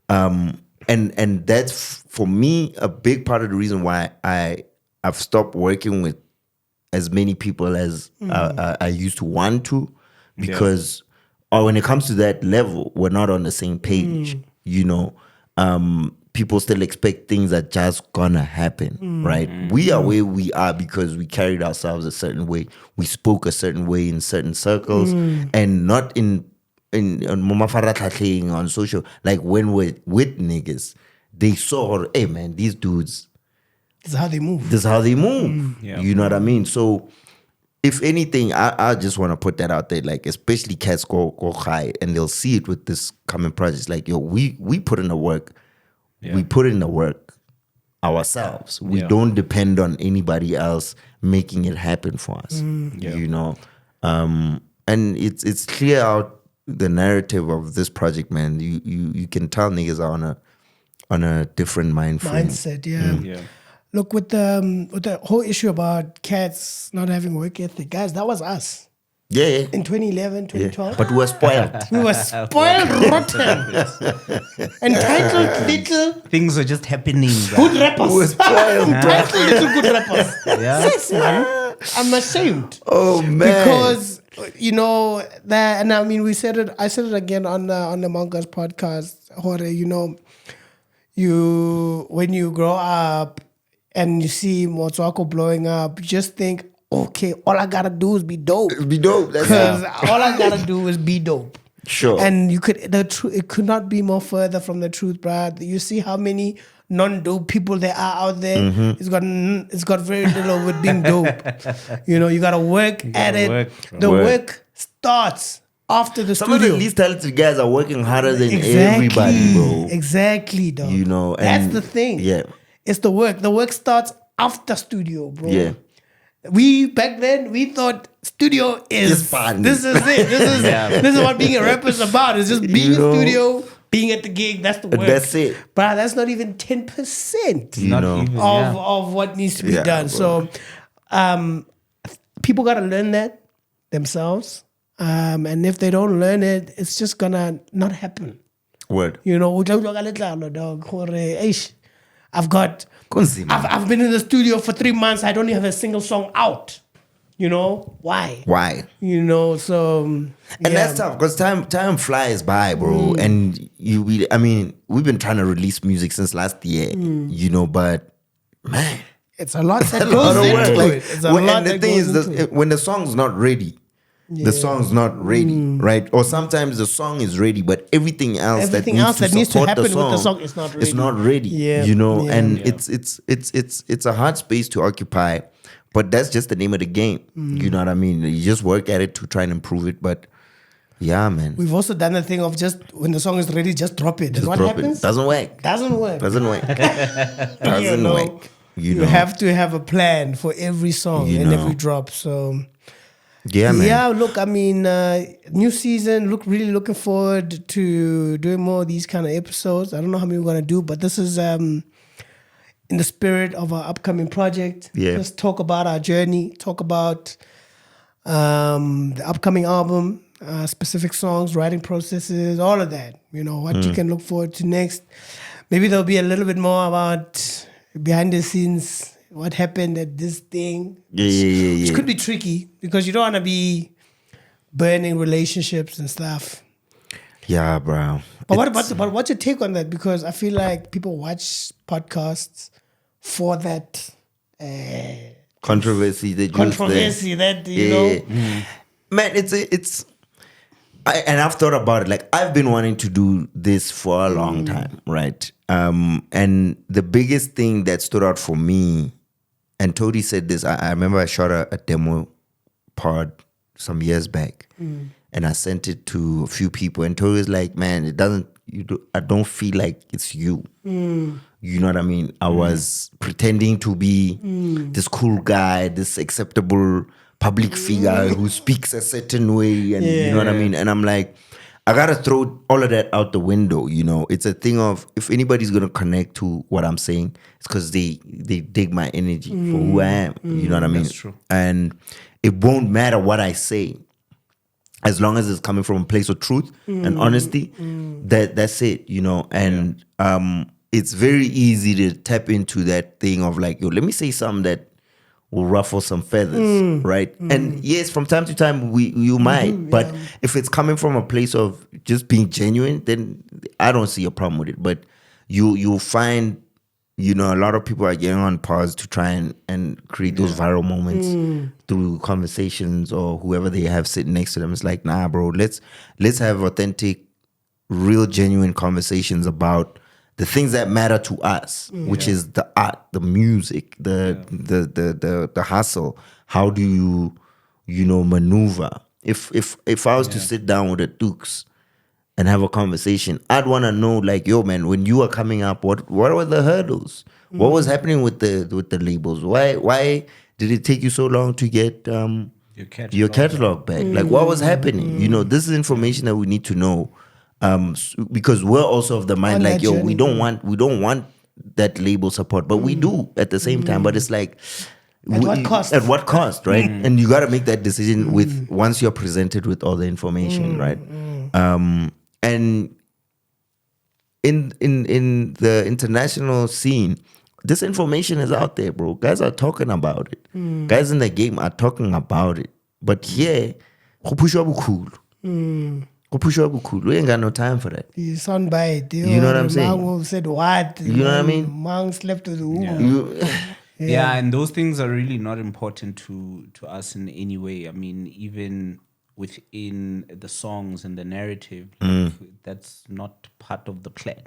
and that's for me a big part of the reason why I've stopped working with as many people as I used to want to, because when it comes to that level, we're not on the same page. You know, people still expect things that just gonna happen, right? We are where we are because we carried ourselves a certain way. We spoke a certain way in certain circles, and not in on social. Like when we're with niggas, they saw, hey man, these dudes, This is how they move. this is how they move. You know what I mean? So if anything, I just want to put that out there, like especially cats go high, and they'll see it with this coming projects. Like, yo, we put in the work. We put in the work ourselves. We don't depend on anybody else making it happen for us. You know? And it's clear out the narrative of this project, man. You can tell niggas are on a different Mindset, yeah. Look, with the whole issue about cats not having work ethic, guys, that was us. Yeah. In 2011, 2012. But we were spoiled. We were spoiled rotten. Entitled little Things are just happening. good rappers. We were spoiled. Entitled little good rappers. Yeah. Man, I'm ashamed. Oh man. Because you know that, and I mean, I said it again on the Monkas podcast. Hore, you know, when you grow up and you see Motswako blowing up, you just think, okay, all I gotta do is be dope. Be dope. That's Because all I gotta do is be dope. Sure. And it could not be more further from the truth, Brad. You see how many non-dope people there are out there. It's got very little with being dope. You know, you gotta work at it. The work starts after the Some of studio. the least talented guys are working harder than everybody, bro. Exactly, dog. You know, that's and the thing. Yeah. It's the work. The work starts after studio, bro. Yeah. We back then we thought studio is fun. This is it. This is what being a rapper is about. It's just being in studio, being at the gig, that's the work. That's it. But that's not even 10% You know. of what needs to be Yeah, done. bro. So people got to learn that themselves. And if they don't learn it, it's just going to not happen. Word. You know, dog. I've been in the studio for 3 months. I don't even have a single song out. You know why? Why? You know, so And that's tough because time flies by, bro. And we've been trying to release music since last year, you know, but man, it's a lot that a lot goes of work. into Like, it. It's a lot and the that thing goes is, into it. when the song's not ready, the song's not ready, right? Or sometimes the song is ready, but everything else that needs to support happen the song, with the song is not ready. It's not ready, Yeah, you know. yeah, and yeah. it's a hard space to occupy, but that's just the name of the game. You know what I mean? You just work at it to try and improve it, but. Yeah, man. We've also done the thing of just when the song is ready, just drop it. And Just what drop happens? it. Doesn't work. Doesn't work. Doesn't work. Doesn't know, work. You You know. have to have a plan for every song You and know. every drop. So Yeah, man. yeah, look, I mean, new season. Really looking forward to doing more of these kind of episodes. I don't know how many we're gonna do, but this is in the spirit of our upcoming project. Yeah. Let's talk about our journey. Talk about the upcoming album. Specific songs, writing processes, all of that. You know, what you can look forward to next. Maybe there'll be a little bit more about behind the scenes, what happened at this thing. Yeah. Which could be tricky because you don't want to be burning relationships and stuff. Yeah, bro. But what's your take on that? Because I feel like people watch podcasts for that Controversy that you know. Man, and I've thought about it. Like, I've been wanting to do this for a long time, right? And the biggest thing that stood out for me, and Tody said this, I remember I shot a demo pod some years back, and I sent it to a few people, and Tody was like, man, I don't feel like it's you. You know what I mean? I was pretending to be this cool guy, this acceptable public figure who speaks a certain way, and you know what I mean? And I'm like, I gotta throw all of that out the window, you know? It's a thing of, if anybody's gonna connect to what I'm saying, it's because they dig my energy for who I am, you know what I mean? That's true. And it won't matter what I say, as long as it's coming from a place of truth and honesty, that's it, you know? And it's very easy to tap into that thing of like, yo, let me say something that will ruffle some feathers, right? And yes, from time to time you might, but if it's coming from a place of just being genuine, then I don't see a problem with it. But you'll find, you know, a lot of people are getting on pause to try and create those viral moments through conversations or whoever they have sitting next to them. It's like, nah, bro, let's have authentic, real, genuine conversations about the things that matter to us, which is the art, the music, the hustle. How do you know, maneuver? If I was to sit down with the Dukes and have a conversation, I'd want to know, like, yo, man, when you were coming up, what were the hurdles? What was happening with the labels? Why did it take you so long to get your catalog back? Like, what was happening? You know, this is information that we need to know. Because we're also of the mind, On like, that yo, journey. we don't want that label support, but we do at the same time. But it's like, what cost? At what cost, right? And you got to make that decision with once you're presented with all the information, right? And in the international scene, this information is out there, bro. Guys are talking about it. Guys in the game are talking about it. But here, go push up cool. We ain't got no time for that. You soundbite. You know what I'm saying? Mang said what? You know what I mean? Mang slept with who? Yeah, and those things are really not important to us in any way. I mean, even within the songs and the narrative, like, that's not part of the plan,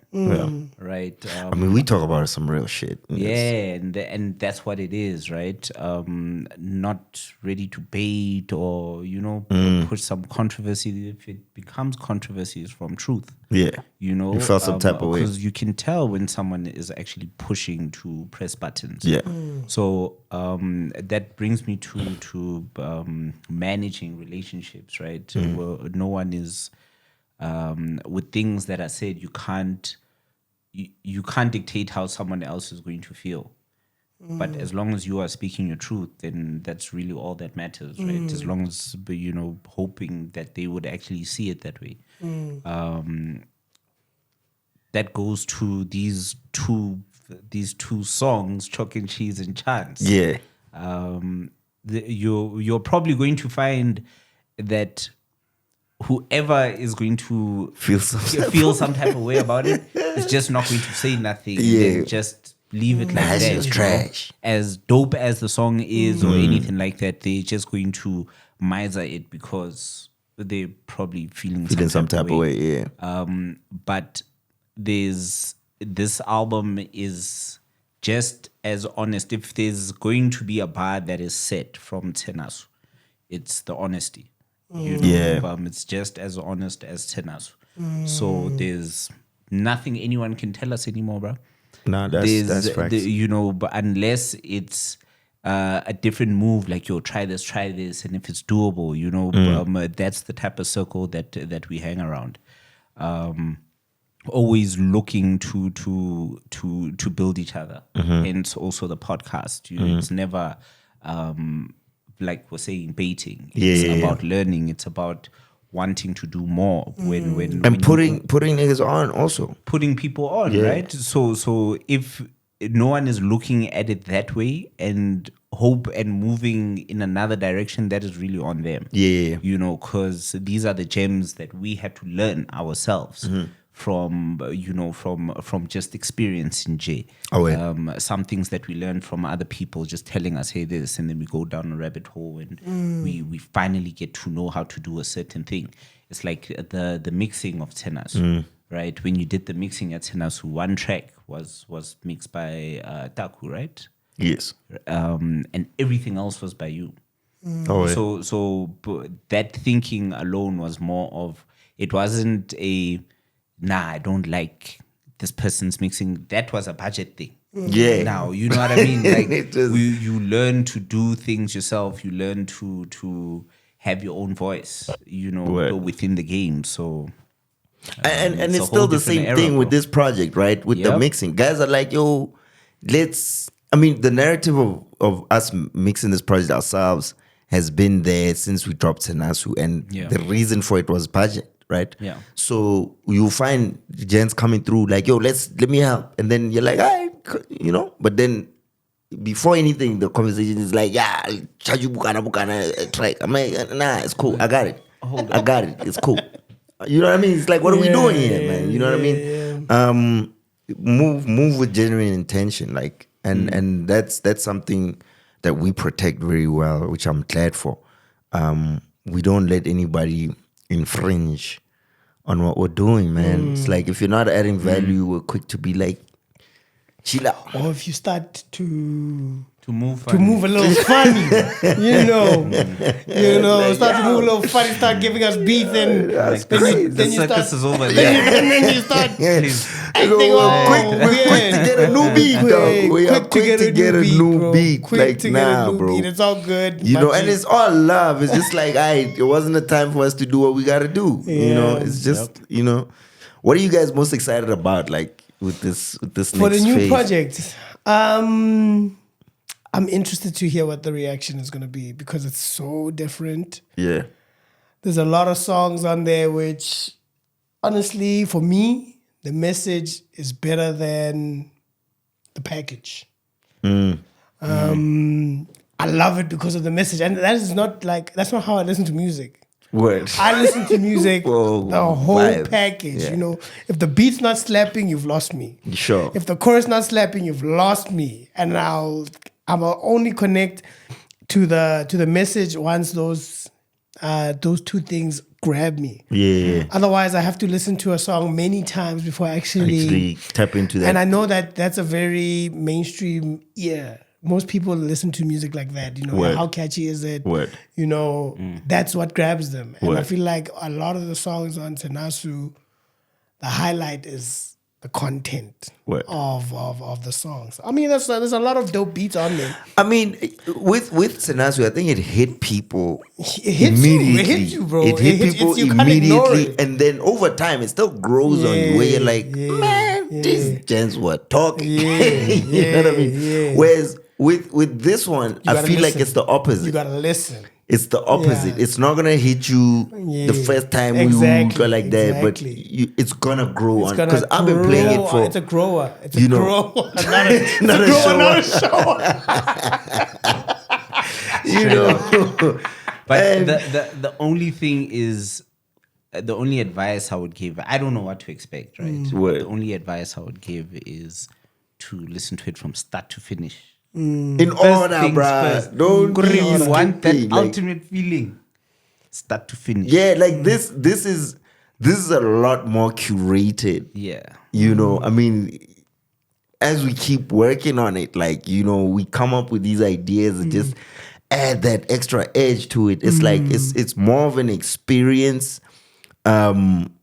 right? I mean, we talk about some real shit. Yeah, and that's what it is, right? Not ready to bait or, you know, push some controversy. If it becomes controversy, it's from truth. Yeah. You know, You felt some type of way. because you can tell when someone is actually pushing to press buttons. Yeah. So that brings me to managing relationships, right? Well, no one is with things that are said, you can't dictate how someone else is going to feel. But as long as you are speaking your truth, then that's really all that matters, right? As long as, hoping that they would actually see it that way. That goes to these two songs, Chalk and Cheese and Chance. Yeah. You're probably going to find that whoever is going to Feel some type of way about it is just not going to say nothing. Yeah. And just leave it like That's that. just you know? trash. As dope as the song is or anything like that, they're just going to miser it because they're probably feeling some type of way. Yeah. But this album is just as honest. If there's going to be a bar that is set from TSHENASU, it's the honesty. It's just as honest as TSHENASU. So there's nothing anyone can tell us anymore, bro. No, that's facts. But unless it's a different move, like try this, and if it's doable, that's the type of circle that we hang around. Always looking to build each other. Hence also the podcast. It's never like we're saying baiting. It's about learning. It's about wanting to do more when putting niggas on also. Putting people on, right? So if no one is looking at it that way and hope and moving in another direction, that is really on them. Yeah. Because these are the gems that we had to learn ourselves. From just experience in J. Some things that we learn from other people just telling us, hey, this, and then we go down a rabbit hole and we finally get to know how to do a certain thing. It's like the mixing of TSHENASU, right? When you did the mixing at TSHENASU, one track was mixed by Taku, right? Yes. And everything else was by you. So that thinking alone was more of, it wasn't I don't like this person's mixing. That was a budget thing. Yeah. Now, you know what I mean? Like, you learn to do things yourself. You learn to have your own voice, within the game. So, and it's still the same thing with this project, right? With the mixing. Guys are like, the narrative of us mixing this project ourselves has been there since we dropped TSHENASU. And the reason for it was budget. Right? Yeah. So you find gents coming through like, let me help. And then you're like, but then before anything, the conversation is like, I'll charge you bukana track. I'm like, nah, it's cool. I got it. It's cool. You know what I mean? It's like, what are we doing here, man? You know what I mean? Move with genuine intention. Like, and that's something that we protect very well, which I'm glad for. We don't let anybody infringe on what we're doing, man. It's like, if you're not adding value, we're quick to be like, chill out. Or if you start to move a little funny, start to move a little funny, start giving us beats, and then you circus start, is over there. and then you start acting We're quick to get a new beat, dog. We are quick to get a new beat. Quick to get a new bro. beat. It's all good. And it's all love. It's just like, it wasn't a time for us to do what we got to do. It's just, what are you guys most excited about, like, with this next for the new phase? project? I'm interested to hear what the reaction is going to be because it's so different. Yeah. There's a lot of songs on there which, honestly, for me, the message is better than the package. I love it because of the message. And that's not how I listen to music. Word. I listen to music, Whoa, the whole vibe. package. Yeah. If the beat's not slapping, you've lost me. Sure. If the chorus not slapping, you've lost me. And I'll only connect to the message once those two things grab me. Yeah. Otherwise, I have to listen to a song many times before I actually tap into that. And I know that that's a very mainstream ear. Most people listen to music like that. Word. How catchy is it? Word. That's what grabs them. And Word. I feel like a lot of the songs on TSHENASU, the highlight is the content What? of the songs. I mean, there's a lot of dope beats on there. I mean, with TSHENASU, I think it hit people It hits immediately. You. It hits you, bro. It hit people you can't ignore immediately, it. and then over time, it still grows on you. Where you're like, man, these gents were talking. You know what I mean? Yeah. Whereas with this one, I gotta feel like listen. it's the opposite. You gotta listen. It's the opposite. Yeah. It's not gonna hit you Yeah. the first time Exactly, you go like that, but exactly. it's gonna grow It's on. gonna Because I've been playing it grow. for. It's a grower. It's a you know, grower. Not a, not a grower, not a shower. you know. But And- the only thing is, the only advice I would give, I don't know what to expect, right? What? The only advice I would give is to listen to it from start to finish. In order, things bruh. first. Don't be You want that skipping, like- ultimate feeling, start to finish. Yeah, like this is a lot more curated. Yeah. You know, I mean, as we keep working on it, like, you know, we come up with these ideas and just add that extra edge to it. It's like it's more of an experience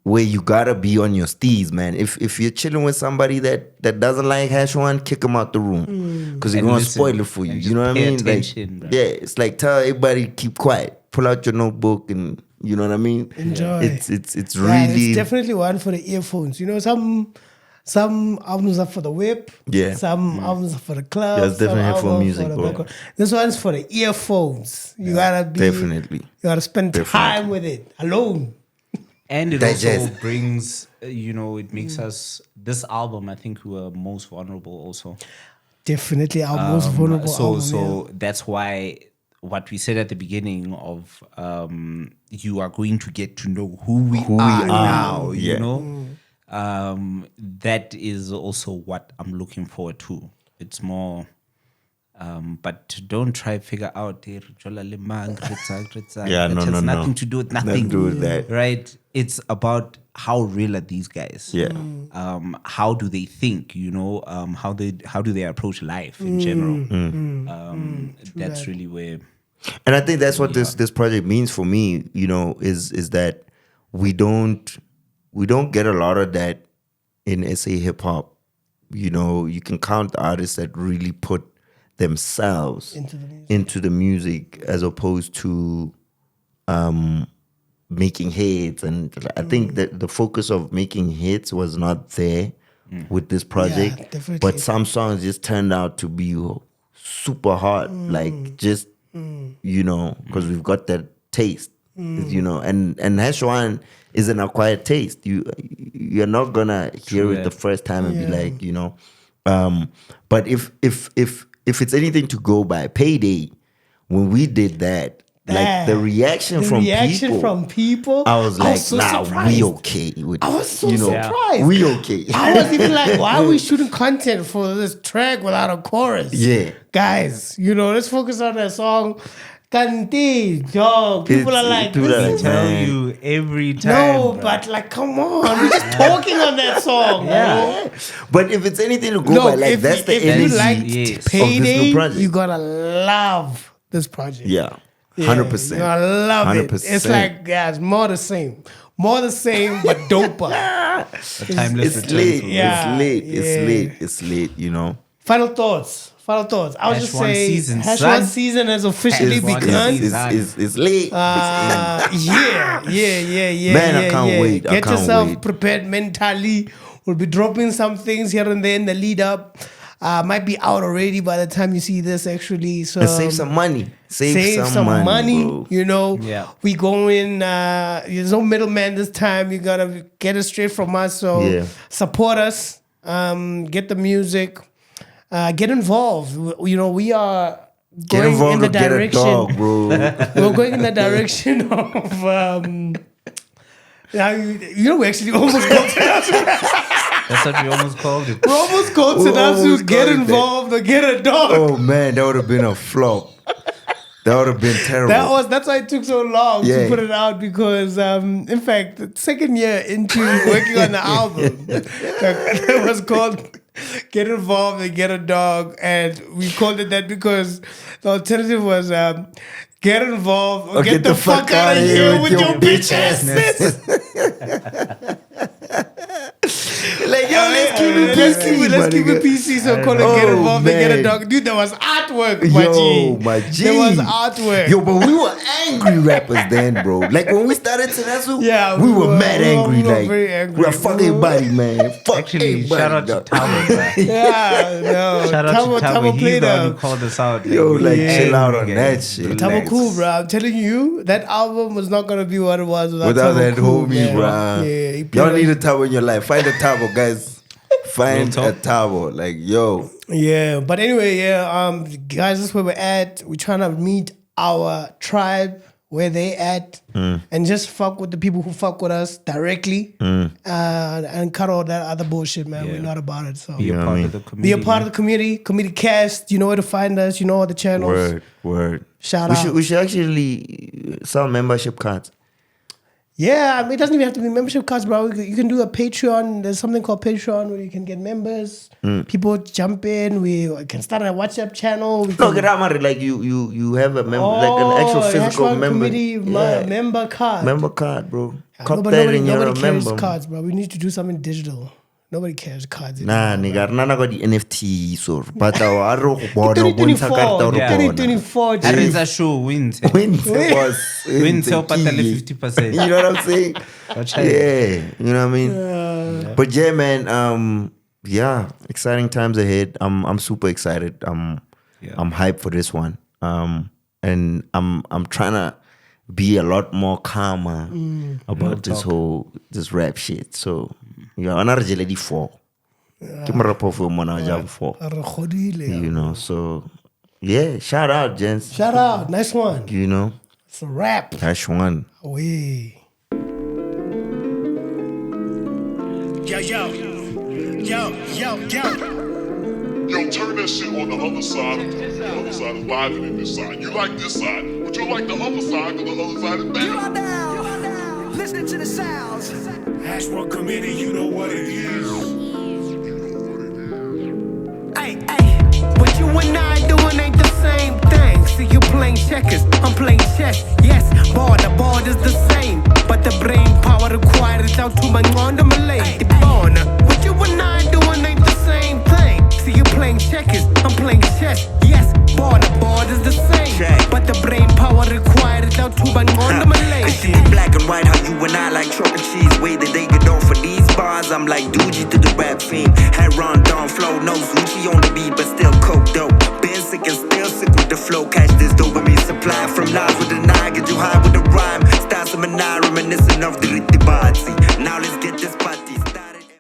where you gotta be on your steez, man. If you're chilling with somebody that doesn't like HashOne, kick them out the room because they're And gonna listen, spoil it for you. and You know what I just pay mean? attention, Like, bro. yeah, it's like tell everybody keep quiet, pull out your notebook, and you know what I mean. Enjoy. It's Yeah, really it's definitely one for the earphones. You know, some albums are for the whip. Yeah. Some albums are for the club. Yeah, it's definitely some for albums music, the bro. background. This one's for the earphones. You gotta be definitely. You gotta spend time with it alone. And it Digest. also brings, it makes us, this album, I think we were most vulnerable also. Definitely our most vulnerable album. So that's why what we said at the beginning of you are going to get to know who we are now, Yeah. you know? That is also what I'm looking forward to. It's more, but don't try to figure out Yeah, that no, has no, nothing no. to do with Nothing nothing. to do with that. Right? It's about how real are these guys? Yeah. How do they think? How do they approach life in general? That's really where. And I think that's what this project means for me, you know, is that we don't get a lot of that in SA hip hop. You know, you can count the artists that really put themselves into the music as opposed to making hits. And I think that the focus of making hits was not there with this project. Yeah, definitely. But some songs just turned out to be super hot, like just you know, because we've got that taste, you know, and HashOne is an acquired taste. You're not gonna hear it the first time and be like, you know, but if it's anything to go by, Payday, when we did that, like the reaction from people, I was like, so nah, surprised. we okay with. I was so you know, surprised. We okay. I was even like, why are we shooting content for this track without a chorus? Yeah. Guys, let's focus on that song. Kanti, dog. People are like, people this are like, is Tell man. you every time. no, bro. but like, come on, we're just talking on that song. Yeah. bro. But if it's anything to go No, by, like if that's the you energy liked yes. of this Payday, new project. you're gonna love this project. Yeah, Yeah, 100%. You're gonna love it. 100%. It's like, it's more the same. More the same, but doper. A timeless It's return late. for Yeah. It's late. You know. Final thoughts. I would just HashOne say season, HashOne son. season has officially HashOne begun. season. It's late. Yeah. Man, I can't wait. I Get can't yourself wait. prepared mentally. We'll be dropping some things here and there in the lead up. Might be out already by the time you see this, actually. So And save some money. Save some money. bro. You know, Yeah. we going. There's no middleman this time. You gotta get it straight from us. So Yeah. support us. Get the music. Get involved. We are Get going involved in the or get a direction. dog, bro. We're going in the direction of. We actually almost got to That's what we almost called it. We almost got to We that. almost Get got it. involved or get a dog. Oh man, that would have been a flop. That would have been terrible. That's why it took so long Yeah. to put it out because, in fact, the second year into working on the album, it was called "Get Involved and Get a Dog," and we called it that because the alternative was "Get Involved or get the fuck out of here with your bitch ass." Like, yo, let's it PC, Let's my keep nigga. it PC so Colin Oh, get involved and get a man. dog. Dude, there was artwork, my Yo, G. my G. There was artwork. Yo, but we were angry rappers then, bro. Like when we started TSHENASU, Yeah, we were mad angry. we were like very angry. we were fuck everybody, man. Fuck Actually, everybody. shout out to dog. Tabo, bro. Yeah, no. Shout out to Tabo. He's played the one who up. called us out. Yo, like we chill out on angry, that guys. shit. Tabo Relax. cool, bro. I'm telling you, that album was not gonna be what it was without Without Tabo that cool, homie, man. bro. Yeah, he Y'all played need a Tabo in your life. Find a Tabo, guys. Find a Tabo. Like, yo. Yeah, but anyway, guys, that's where we're at. We're trying to meet our tribe where they at and just fuck with the people who fuck with us directly and cut all that other bullshit, man. Yeah. We're not about it. So Be a know what I part mean? of the community. be a part of the community cast. You know where to find us. You know all the channels. Word. Shout we out. Should, we should actually sell membership cards. Yeah, I mean, it doesn't even have to be membership cards, bro. You can do a Patreon. There's something called Patreon where you can get members. People jump in. We can start a WhatsApp channel. We No, can, get out, like you have a member, like an actual physical HashOne member. committee member card. Member card, bro. Cop But that nobody, and you're a nobody carries member. cards, bro. We need to do something digital. Nobody carries cards Nah, anymore, nigga, nana got the NFT, so but I don't bro. 2024, Yeah. 2024, G. Areza show wins. Wins was Wins help at 50%. You know what I'm saying? Watch Yeah, you know what I mean. But yeah, man. Yeah, exciting times ahead. I'm super excited. I'm hyped for this one. And I'm trying to be a lot more calmer about this rap shit. So yeah, I'm not really for. Give me a report for one for. You know, so yeah, shout out, gents. Shout out. Nice one. You know, It's a rap. HashOne. Away. Yo, turn that shit on the other side. The other side is live than this side. You like this side, but you like the other side because the other side is better. You are now listening to the sounds. HashOne committee, you know what it is. Hey, what you and I doing ain't the same thing. See you playing checkers, I'm playing chess. Yes, border's the same, but the brain power required is out to my on the Malay. What you and I doing ain't the same thing. See you playing checkers, I'm playing chess. Yes, border's the same, but the brain power required is out to my on the Malay. I see it black and white, how you and I like chalk and cheese. Way that they get off for these bars, I'm like Doogie to the rap fiend. Had Ron Don flow, no Zucci on the beat, but still coke dope. Been sick and still sick with the flow. Catch this dope with me supply. From live with the nine, get you high with the rhyme. Start some and I reminiscent of the Ritibati. Now let's get this party.